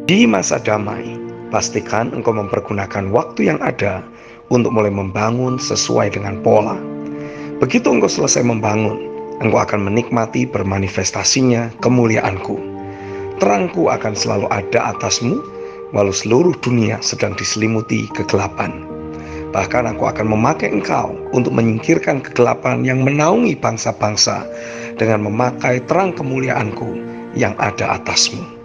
Di masa damai, pastikan engkau mempergunakan waktu yang ada untuk mulai membangun sesuai dengan pola. Begitu engkau selesai membangun, engkau akan menikmati bermanifestasinya kemuliaanku. Terangku akan selalu ada atasmu, walau seluruh dunia sedang diselimuti kegelapan. Bahkan aku akan memakai engkau untuk menyingkirkan kegelapan yang menaungi bangsa-bangsa dengan memakai terang kemuliaanku yang ada atasmu.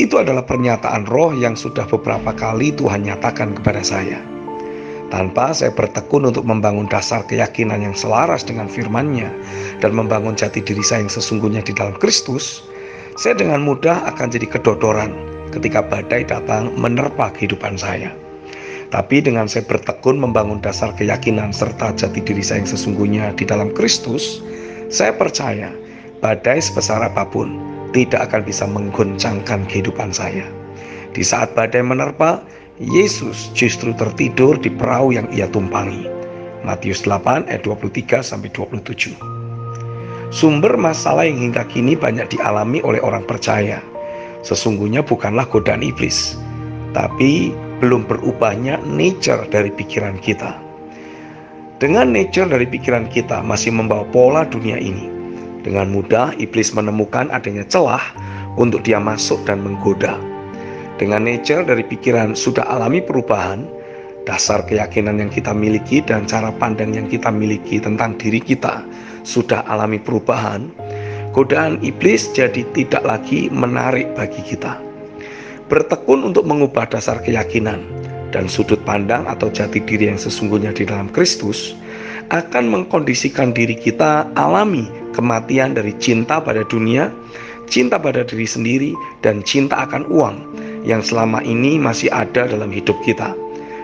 Itu adalah pernyataan roh yang sudah beberapa kali Tuhan nyatakan kepada saya. Tanpa saya bertekun untuk membangun dasar keyakinan yang selaras dengan firman-Nya dan membangun jati diri saya yang sesungguhnya di dalam Kristus, saya dengan mudah akan jadi kedodoran ketika badai datang menerpa kehidupan saya. Tapi dengan saya bertekun membangun dasar keyakinan serta jati diri saya yang sesungguhnya di dalam Kristus, saya percaya badai sebesar apapun tidak akan bisa menggoncangkan kehidupan saya. Di saat badai menerpa, Yesus justru tertidur di perahu yang ia tumpangi. Matius 8 ayat 23-27. Sumber masalah yang hingga kini banyak dialami oleh orang percaya sesungguhnya bukanlah godaan iblis, tapi belum berubahnya nature dari pikiran kita. Dengan nature dari pikiran kita masih membawa pola dunia ini, dengan mudah iblis menemukan adanya celah untuk dia masuk dan menggoda. Dengan nature dari pikiran sudah alami perubahan, dasar keyakinan yang kita miliki dan cara pandang yang kita miliki tentang diri kita sudah alami perubahan, godaan iblis jadi tidak lagi menarik bagi kita. Bertekun untuk mengubah dasar keyakinan dan sudut pandang atau jati diri yang sesungguhnya di dalam Kristus akan mengkondisikan diri kita alami kematian dari cinta pada dunia, cinta pada diri sendiri, dan cinta akan uang yang selama ini masih ada dalam hidup kita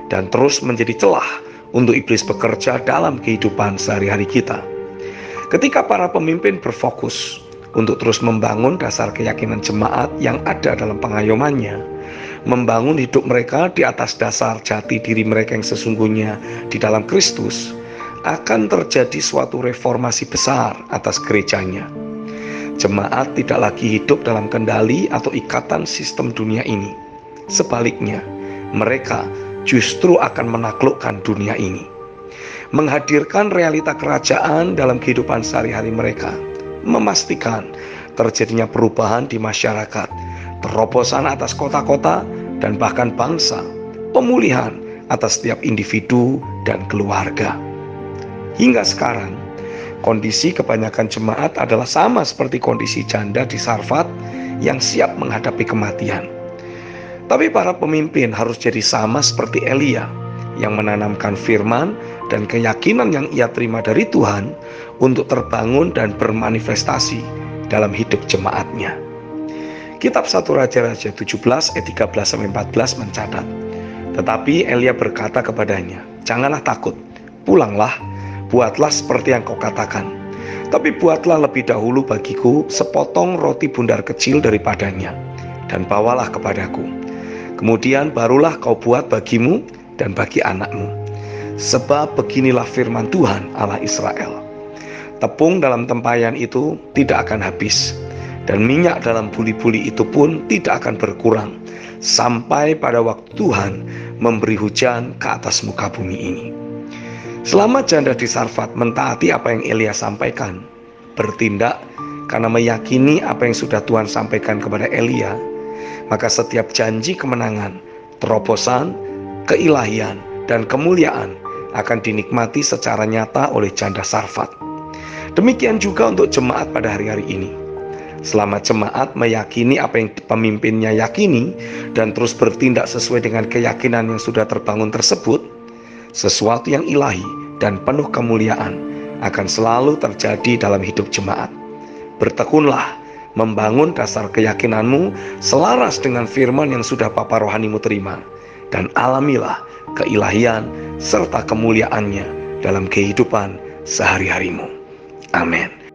dan terus menjadi celah untuk iblis bekerja dalam kehidupan sehari-hari kita. Ketika para pemimpin berfokus untuk terus membangun dasar keyakinan jemaat yang ada dalam pengayomannya, membangun hidup mereka di atas dasar jati diri mereka yang sesungguhnya di dalam Kristus, akan terjadi suatu reformasi besar atas gerejanya. Jemaat tidak lagi hidup dalam kendali atau ikatan sistem dunia ini. Sebaliknya, mereka justru akan menaklukkan dunia ini, menghadirkan realita kerajaan dalam kehidupan sehari-hari mereka, memastikan terjadinya perubahan di masyarakat, terobosan atas kota-kota dan bahkan bangsa, pemulihan atas setiap individu dan keluarga. Hingga sekarang, kondisi kebanyakan jemaat adalah sama seperti kondisi janda di Sarfat yang siap menghadapi kematian. Tapi para pemimpin harus jadi sama seperti Elia yang menanamkan firman dan keyakinan yang ia terima dari Tuhan untuk terbangun dan bermanifestasi dalam hidup jemaatnya. Kitab 1 Raja-Raja 17 ayat 13-14 mencatat, tetapi Elia berkata kepadanya, "Janganlah takut, pulanglah, buatlah seperti yang kau katakan. Tapi buatlah lebih dahulu bagiku sepotong roti bundar kecil daripadanya, dan bawalah kepadaku. Kemudian barulah kau buat bagimu dan bagi anakmu. Sebab beginilah firman Tuhan Allah Israel. Tepung dalam tempayan itu tidak akan habis, dan minyak dalam buli-buli itu pun tidak akan berkurang, sampai pada waktu Tuhan memberi hujan ke atas muka bumi ini." Selama janda di Sarfat mentaati apa yang Elia sampaikan, bertindak karena meyakini apa yang sudah Tuhan sampaikan kepada Elia, maka setiap janji kemenangan, terobosan, keilahian, dan kemuliaan akan dinikmati secara nyata oleh janda Sarfat. Demikian juga untuk jemaat pada hari-hari ini. Selama jemaat meyakini apa yang pemimpinnya yakini dan terus bertindak sesuai dengan keyakinan yang sudah terbangun tersebut, sesuatu yang ilahi dan penuh kemuliaan akan selalu terjadi dalam hidup jemaat. Bertekunlah membangun dasar keyakinanmu selaras dengan firman yang sudah Papa rohanimu terima, dan alamilah keilahian serta kemuliaannya dalam kehidupan sehari-harimu. Amin.